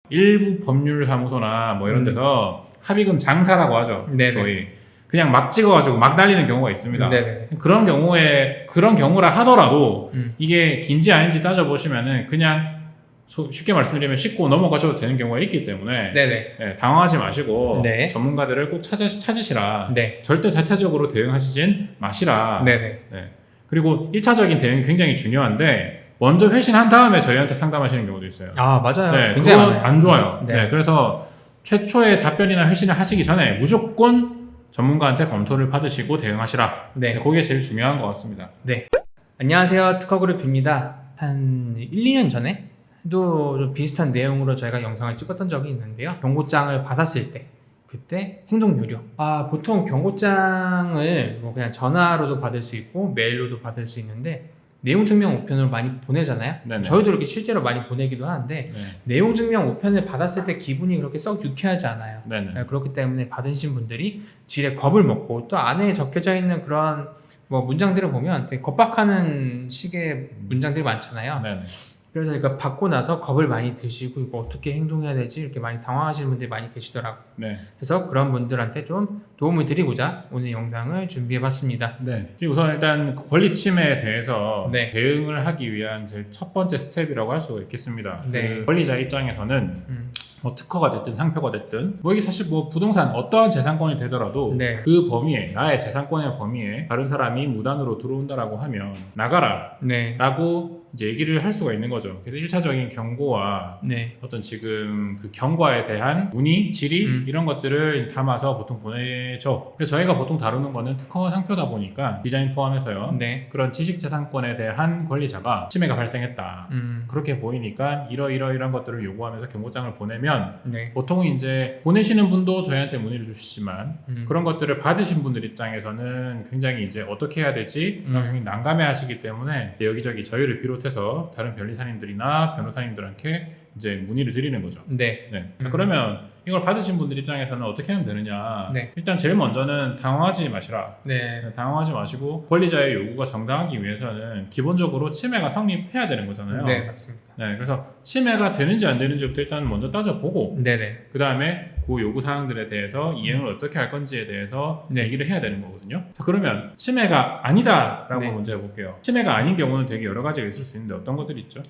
일부 법률사무소나 뭐 이런 데서 합의금 장사라고 하죠. 네네. 저희 그냥 막 찍어가지고 막 날리는 경우가 있습니다. 네네. 그런 경우라 하더라도 음. 이게 긴지 아닌지 따져보시면은 그냥 쉽게 말씀드리면 씻고 넘어가셔도 되는 경우가 있기 때문에 네네. 네, 당황하지 마시고 네. 전문가들을 꼭 찾으시라. 네. 절대 자체적으로 대응하시진 마시라. 네네. 네. 그리고 1차적인 대응이 굉장히 중요한데 먼저 회신한 다음에 저희한테 상담하시는 경우도 있어요. 아, 맞아요. 네, 굉장히 그건 많아요. 안 좋아요. 네. 네, 그래서 최초의 답변이나 회신을 하시기 전에 무조건 전문가한테 검토를 받으시고 대응하시라. 네. 그게 제일 중요한 것 같습니다. 네. 안녕하세요. 특허그룹입니다. 한 1, 2년 전에 또 좀 비슷한 내용으로 저희가 영상을 찍었던 적이 있는데요. 경고장을 받았을 때 그때 행동 요령. 보통 경고장을 뭐 그냥 전화로도 받을 수 있고 메일로도 받을 수 있는데 내용 증명 우편으로 많이 보내잖아요. 네네. 저희도 이렇게 실제로 많이 보내기도 하는데 네. 내용 증명 우편을 받았을 때 기분이 그렇게 썩 유쾌하지 않아요. 네네. 그렇기 때문에 받으신 분들이 지레 겁을 먹고 또 안에 적혀져 있는 그런 뭐 문장들을 보면 되게 겁박하는 식의 문장들이 많잖아요. 네네. 그래서 이거 받고 나서 겁을 많이 드시고 이거 어떻게 행동해야 되지 이렇게 많이 당황하시는 분들이 많이 계시더라고요. 네. 그래서 그런 분들한테 좀 도움을 드리고자 오늘 영상을 준비해봤습니다. 네. 우선 일단 권리 침해에 대해서 네. 대응을 하기 위한 제일 첫 번째 스텝이라고 할 수가 있겠습니다. 네. 그 권리자 입장에서는 뭐 특허가 됐든 상표가 됐든 뭐 이게 사실 뭐 부동산 어떠한 재산권이 되더라도 네. 그 범위에 나의 재산권의 범위에 다른 사람이 무단으로 들어온다라고 하면 나가라 네. 라고 이제 얘기를 할 수가 있는 거죠. 그래서 1차적인 경고와 네. 어떤 지금 그 경과에 대한 문의, 질의 이런 것들을 담아서 보통 보내죠. 그래서 저희가 보통 다루는 거는 특허 상표다 보니까 디자인 포함해서요. 네. 그런 지식재산권에 대한 권리자가 침해가 발생했다. 그렇게 보이니까 이러이러이런 것들을 요구하면서 경고장을 보내면 네. 보통은 이제 보내시는 분도 저희한테 문의를 주시지만 그런 것들을 받으신 분들 입장에서는 굉장히 이제 어떻게 해야 되지? 굉장히 난감해 하시기 때문에 여기저기 저희를 비롯해서 다른 변리사님들이나 변호사님들한테 이제 문의를 드리는 거죠. 네. 네. 그러면 이걸 받으신 분들 입장에서는 어떻게 하면 되느냐? 네. 일단 제일 먼저는 당황하지 마시라. 네. 당황하지 마시고 권리자의 요구가 정당하기 위해서는 기본적으로 침해가 성립해야 되는 거잖아요. 네, 맞습니다. 네, 그래서 침해가 되는지 안 되는지부터 일단 먼저 따져보고 네네. 그 다음에 그 요구 사항들에 대해서 이행을 어떻게 할 건지에 대해서 네. 얘기를 해야 되는 거거든요. 자, 그러면 침해가 아니다라고 네. 먼저 해볼게요. 침해가 아닌 경우는 되게 여러 가지가 있을 수 있는데 어떤 것들이 있죠?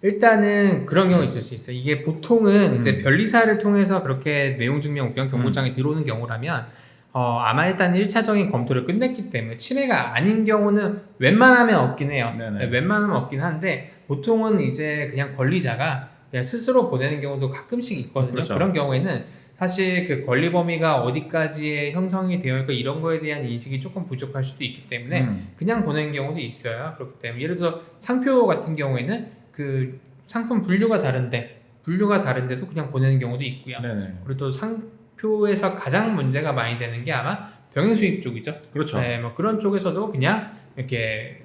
일단은 그런 경우 있을 수 있어요. 이게 보통은 이제 변리사를 통해서 그렇게 내용 증명 우편 경고장이 들어오는 경우라면 아마 일단 1차적인 검토를 끝냈기 때문에 침해가 아닌 경우는 웬만하면 없긴 해요. 네네. 웬만하면 없긴 한데 보통은 이제 그냥 권리자가 그냥 스스로 보내는 경우도 가끔씩 있거든요. 그렇죠. 그런 경우에는 사실 그 권리 범위가 어디까지의 형성이 되어 있고 이런 거에 대한 인식이 조금 부족할 수도 있기 때문에 그냥 보내는 경우도 있어요. 그렇기 때문에 예를 들어서 상표 같은 경우에는 그 상품 분류가 다른데도 그냥 보내는 경우도 있고요. 네네. 그리고 또 상표에서 가장 문제가 많이 되는 게 아마 병행 수입 쪽이죠. 그렇죠. 네, 뭐 그런 쪽에서도 그냥 이렇게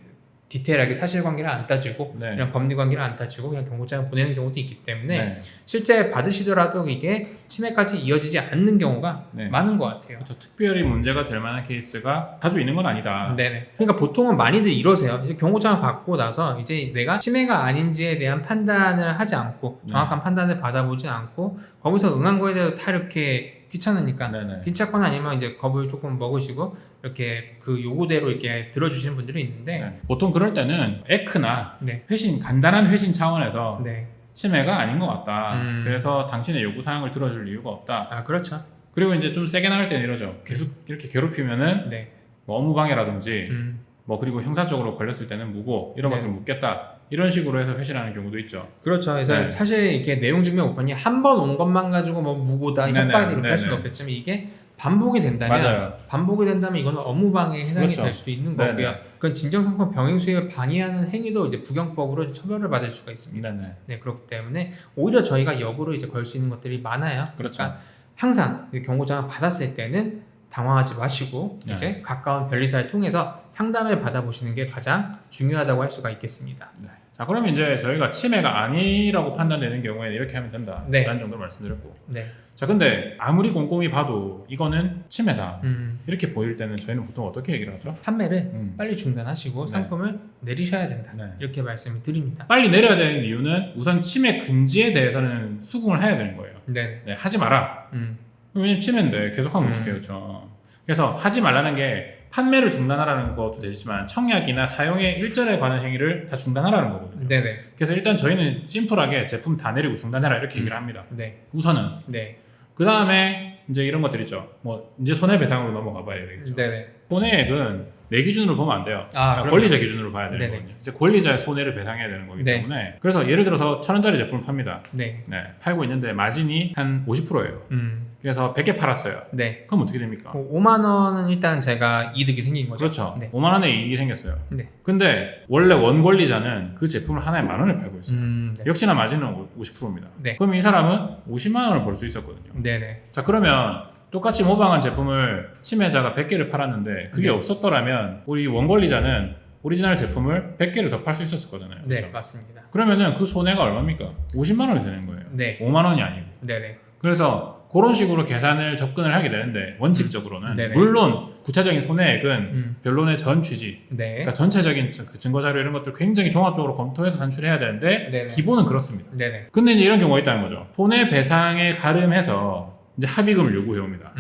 디테일하게 사실관계를 안 따지고 네. 그냥 법리관계를 안 따지고 그냥 경고장을 보내는 경우도 있기 때문에 네. 실제 받으시더라도 이게 침해까지 이어지지 않는 경우가 네. 많은 것 같아요. 그렇죠. 특별히 문제가 될 만한 케이스가 자주 있는 건 아니다. 네네. 그러니까 보통은 많이들 이러세요. 이제 경고장을 받고 나서 이제 내가 침해가 아닌지에 대한 판단을 하지 않고 정확한 판단을 받아보지 않고 거기서 응한 거에 대해서 다 이렇게 귀찮으니까 네네. 귀찮거나 아니면 이제 겁을 조금 먹으시고 이렇게 그 요구대로 이렇게 들어주시는 분들이 있는데 네. 보통 그럴 때는 에크나 네. 간단한 회신 차원에서 네. 침해가 아닌 것 같다. 음. 그래서 당신의 요구 사항을 들어줄 이유가 없다. 아, 그렇죠. 그리고 이제 좀 세게 나갈 때는 이러죠. 계속 이렇게 괴롭히면은 네. 뭐 업무방해라든지 음. 뭐 그리고 형사적으로 걸렸을 때는 무고 이런 네. 것들 묻겠다. 이런 식으로 해서 회신하는 경우도 있죠. 그렇죠. 그래서 네. 사실 이렇게 내용 증명 우편이 한 번 온 것만 가지고 뭐 무고다, 네네. 협박이다 이렇게 네네. 할 수는 없겠지만 이게 반복이 된다면 맞아요. 이거는 업무방해에 해당이 그렇죠. 될 수도 있는 네네. 거고요. 그건 진정상품 병행 수입을 방해하는 행위도 이제 부경법으로 처벌을 받을 수가 있습니다. 네네. 네, 그렇기 때문에 오히려 저희가 역으로 이제 걸 수 있는 것들이 많아요. 그렇죠. 그러니까 항상 경고장을 받았을 때는 당황하지 마시고 네. 이제 가까운 변리사를 통해서 상담을 받아보시는 게 가장 중요하다고 할 수가 있겠습니다. 네. 자, 그러면 이제 저희가 치매가 아니라고 판단되는 경우에는 이렇게 하면 된다. 네. 라는 정도로 말씀드렸고. 네. 자, 근데 아무리 꼼꼼히 봐도 이거는 치매다. 이렇게 보일 때는 저희는 보통 어떻게 얘기를 하죠? 판매를 빨리 중단하시고 네. 상품을 내리셔야 된다. 네. 이렇게 말씀을 드립니다. 빨리 내려야 되는 이유는 우선 치매 금지에 대해서는 수긍을 해야 되는 거예요. 네. 네, 하지 마라. 왜냐면 치매인데 계속하면 어떡해요, 그렇죠? 그래서 하지 말라는 게 판매를 중단하라는 것도 되지만 청약이나 사용에 일절에 관한 행위를 다 중단하라는 거거든요. 네네. 그래서 일단 저희는 심플하게 제품 다 내리고 중단해라 이렇게 얘기를 합니다. 네. 우선은. 네. 그 다음에 이제 이런 것들 있죠. 뭐 이제 손해배상으로 넘어가 봐야 되겠죠. 네네. 손해액은 내 기준으로 보면 안 돼요. 그럼요. 권리자 기준으로 봐야 되는 네네. 거거든요. 이제 권리자의 손해를 배상해야 되는 거기 네. 때문에 그래서 예를 들어서 1,000원짜리 제품을 팝니다. 네. 네, 팔고 있는데 마진이 한 50%예요. 그래서 100개 팔았어요. 네. 그럼 어떻게 됩니까? 5만 원은 일단 제가 이득이 생긴 거죠. 그렇죠. 네. 5만 원의 이익이 생겼어요. 네. 근데 원래 원권리자는 그 제품을 하나에 10,000원에 팔고 있어요. 네. 역시나 마진은 50%입니다. 네. 그럼 이 사람은 50만 원을 벌 수 있었거든요. 네네. 자, 그러면 똑같이 모방한 제품을 치매자가 100개를 팔았는데 그게 네. 없었더라면 우리 원권리자는 오리지널 제품을 100개를 더 팔 수 있었을 거잖아요. 네, 그렇죠? 맞습니다. 그러면은 그 손해가 얼마입니까? 50만 원이 되는 거예요. 네. 5만 원이 아니고. 네네. 그래서 그런 식으로 계산을 접근을 하게 되는데 원칙적으로는 네네. 물론 구체적인 손해액은 변론의 전 취지, 네. 그러니까 전체적인 그 증거 자료 이런 것들 굉장히 종합적으로 검토해서 산출해야 되는데 네네. 기본은 그렇습니다. 네네. 근데 이제 이런 경우가 있다는 거죠. 손해배상에 가름해서 이제 합의금을 요구해 옵니다.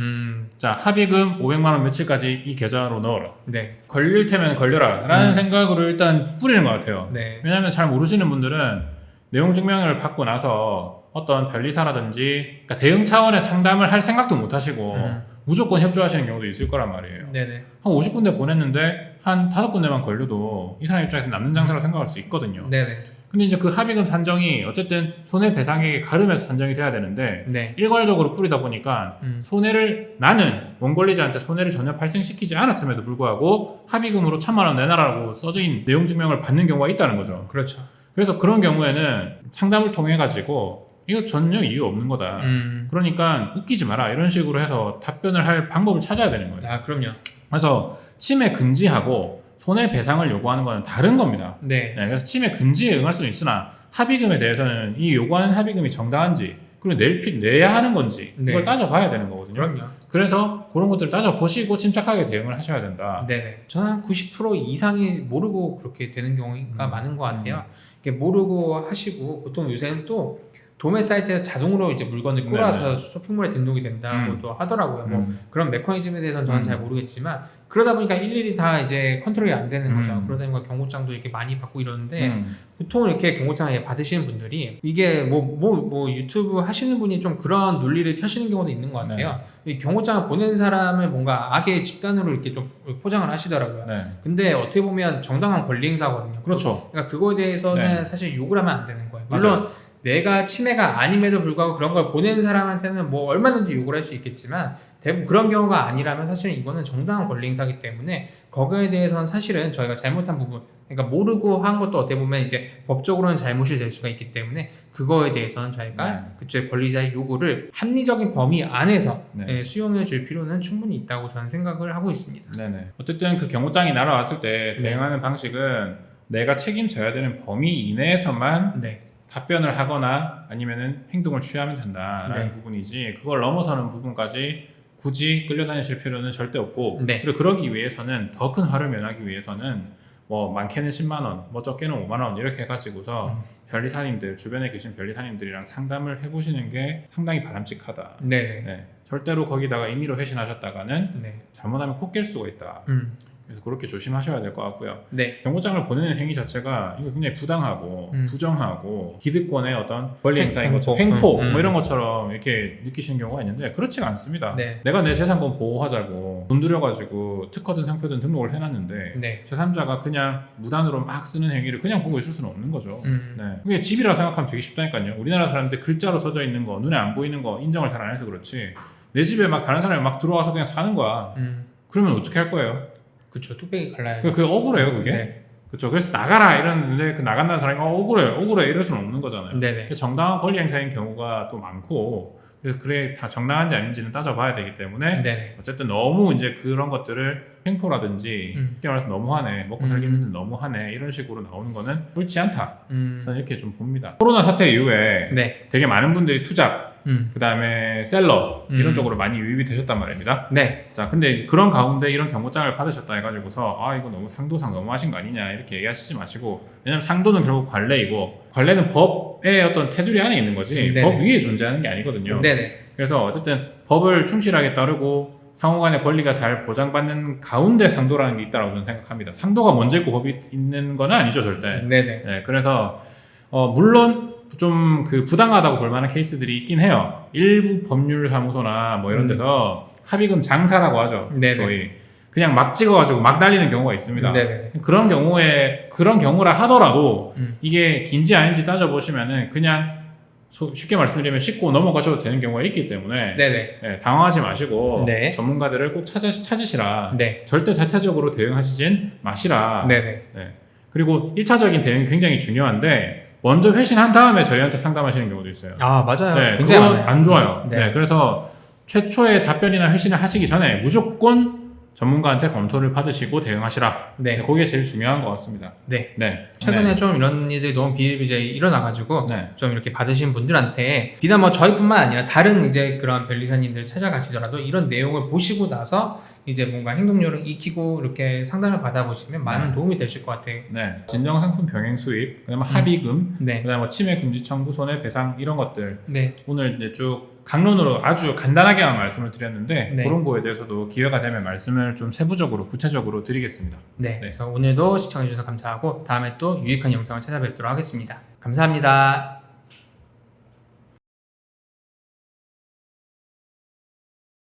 자, 합의금 500만 원 며칠까지 이 계좌로 넣어라. 네. 걸릴 테면 걸려라 라는 생각으로 일단 뿌리는 것 같아요. 네. 왜냐하면 잘 모르시는 분들은 내용 증명을 받고 나서 어떤 변리사라든지 그러니까 대응 차원의 상담을 할 생각도 못 하시고 무조건 협조하시는 경우도 있을 거란 말이에요. 네네. 한 50군데 보냈는데 한 5군데만 걸려도 이 사람 입장에서 남는 장사라고 생각할 수 있거든요. 네네. 근데 이제 그 합의금 산정이 어쨌든 손해배상액에 가름해서 산정이 돼야 되는데 네. 일괄적으로 뿌리다 보니까 손해를 나는 원권리자한테 손해를 전혀 발생시키지 않았음에도 불구하고 합의금으로 1,000만 원 내놔라고 써져 있는 내용 증명을 받는 경우가 있다는 거죠. 그렇죠. 그래서 그런 경우에는 상담을 통해 가지고 이거 전혀 이유 없는 거다. 그러니까 웃기지 마라 이런 식으로 해서 답변을 할 방법을 찾아야 되는 거예요. 아, 그럼요. 그래서 치매 금지하고 손해배상을 요구하는 것은 다른 겁니다. 네. 네, 그래서 치매 금지에 응할 수는 있으나 합의금에 대해서는 이 요구하는 합의금이 정당한지 그리고 내야 하는 건지 네. 이걸 따져봐야 되는 거거든요. 그럼요. 그래서 그런 것들을 따져보시고 침착하게 대응을 하셔야 된다. 네네. 저는 한 90% 이상이 모르고 그렇게 되는 경우가 많은 것 같아요. 이게 모르고 하시고 보통 요새는 또 도매 사이트에서 자동으로 이제 물건을 꼬라서 네네. 쇼핑몰에 등록이 된다고 또 하더라고요. 뭐 그런 메커니즘에 대해서는 저는 잘 모르겠지만 그러다 보니까 일일이 다 이제 컨트롤이 안 되는 거죠. 그러다 보니까 경고장도 이렇게 많이 받고 이러는데 보통 이렇게 경고장을 받으시는 분들이 이게 뭐 유튜브 하시는 분이 좀 그런 논리를 펴시는 경우도 있는 것 같아요. 이 경고장을 보낸 사람을 뭔가 악의 집단으로 이렇게 좀 포장을 하시더라고요. 네. 근데 어떻게 보면 정당한 권리 행사거든요. 그렇죠. 그러니까 그거에 대해서는 네. 사실 욕을 하면 안 되는 거예요. 물론 내가 치매가 아님에도 불구하고 그런 걸 보낸 사람한테는 뭐 얼마든지 욕을 할 수 있겠지만 대부분 그런 경우가 아니라면 사실은 이거는 정당한 권리 행사이기 때문에 거기에 대해서는 사실은 저희가 잘못한 부분, 그러니까 모르고 한 것도 어떻게 보면 이제 법적으로는 잘못이 될 수가 있기 때문에 그거에 대해서는 저희가 그쪽의 권리자의 요구를 합리적인 범위 안에서 수용해 줄 필요는 충분히 있다고 저는 생각을 하고 있습니다. 네네. 어쨌든 그 경고장이 날아왔을 때 대응하는 방식은 내가 책임져야 되는 범위 이내에서만 답변을 하거나 아니면은 행동을 취하면 된다라는 부분이지 그걸 넘어서는 부분까지 굳이 끌려다니실 필요는 절대 없고 그리고 그러기 위해서는 더 큰 화를 면하기 위해서는 뭐 많게는 10만 원, 뭐 적게는 5만 원 이렇게 해가지고서 변리사님들 주변에 계신 변리사님들이랑 상담을 해보시는 게 상당히 바람직하다. 네. 절대로 거기다가 임의로 회신하셨다가는 잘못하면 코 깰 수가 있다. 그래서 그렇게 조심하셔야 될 것 같고요. 경고장을 보내는 행위 자체가 이거 굉장히 부당하고 부정하고 기득권의 어떤 권리 행사인 것처럼 횡포 뭐 이런 것처럼 이렇게 느끼시는 경우가 있는데 그렇지가 않습니다. 내가 내 재산권 보호하자고 돈 들여가지고 특허든 상표든 등록을 해놨는데 제3자가 그냥 무단으로 막 쓰는 행위를 그냥 보고 있을 수는 없는 거죠. 그게 집이라고 생각하면 되게 쉽다니까요. 우리나라 사람들 글자로 써져 있는 거 눈에 안 보이는 거 인정을 잘 안 해서 그렇지 내 집에 막 다른 사람이 막 들어와서 그냥 사는 거야. 그러면 어떻게 할 거예요? 그쵸, 뚝배기 갈라요. 그게 억울해요, 그게. 그렇죠. 그래서 나가라 이러는데 그 나간다는 사람이 억울해 이럴 수는 없는 거잖아요. 정당한 권리 행사인 경우가 또 많고 그래서 그게 다 정당한지 아닌지는 따져봐야 되기 때문에 네. 어쨌든 너무 이제 그런 것들을 횡포라든지 쉽게 말해서 너무하네, 먹고 살기 힘든 너무하네 이런 식으로 나오는 거는 옳지 않다. 저는 이렇게 좀 봅니다. 코로나 사태 이후에 네. 되게 많은 분들이 투자, 그 다음에 셀러 이런 음. 쪽으로 많이 유입이 되셨단 말입니다. 네. 자, 근데 이제 그런 가운데 이런 경고장을 받으셨다 해가지고서 아 이거 너무 상도상 너무하신 거 아니냐 이렇게 얘기하시지 마시고, 왜냐면 상도는 결국 관례이고 관례는 법의 어떤 테두리 안에 있는 거지 네네. 법 위에 존재하는 게 아니거든요. 네네. 그래서 어쨌든 법을 충실하게 따르고 상호간의 권리가 잘 보장받는 가운데 상도라는 게 있다고 저는 생각합니다. 상도가 먼저 있고 법이 있는 건 아니죠 절대. 네네. 네, 그래서 물론 좀 그 부당하다고 볼 만한 케이스들이 있긴 해요. 일부 법률사무소나 뭐 이런 데서 합의금 장사라고 하죠. 네네. 저희 그냥 막 찍어가지고 막 날리는 경우가 있습니다. 네네. 그런 경우라 하더라도 음. 이게 긴지 아닌지 따져보시면은 그냥 쉽게 말씀드리면 씻고 넘어가셔도 되는 경우가 있기 때문에 네네. 네, 당황하지 마시고 네. 전문가들을 꼭 찾으시라. 네. 절대 자체적으로 대응하시진 마시라. 네네. 네. 그리고 1차적인 대응이 굉장히 중요한데 먼저 회신한 다음에 저희한테 상담하시는 경우도 있어요. 아 맞아요. 네, 굉장히 그건 많아요. 안 좋아요. 네. 네, 그래서 최초의 답변이나 회신을 하시기 전에 무조건 전문가한테 검토를 받으시고 대응하시라. 네. 네, 그게 제일 중요한 것 같습니다. 네. 네. 최근에 네. 좀 이런 일들이 너무 비일비재히 일어나가지고 네. 좀 이렇게 받으신 분들한테 비단 뭐 저희뿐만 아니라 다른 이제 그런 변리사님들 찾아가시더라도 이런 내용을 보시고 나서 이제 뭔가 행동요령 익히고 이렇게 상담을 받아보시면 많은 도움이 되실 것 같아요. 네. 진정상품 병행 수입, 그다음에 합의금, 네. 그다음에 뭐 침해 금지 청구, 손해배상 이런 것들 네. 오늘 이제 쭉 강론으로 아주 간단하게만 말씀을 드렸는데 네. 그런 거에 대해서도 기회가 되면 말씀을 좀 세부적으로 구체적으로 드리겠습니다. 네. 그래서 오늘도 시청해주셔서 감사하고 다음에 또 유익한 영상을 찾아뵙도록 하겠습니다. 감사합니다.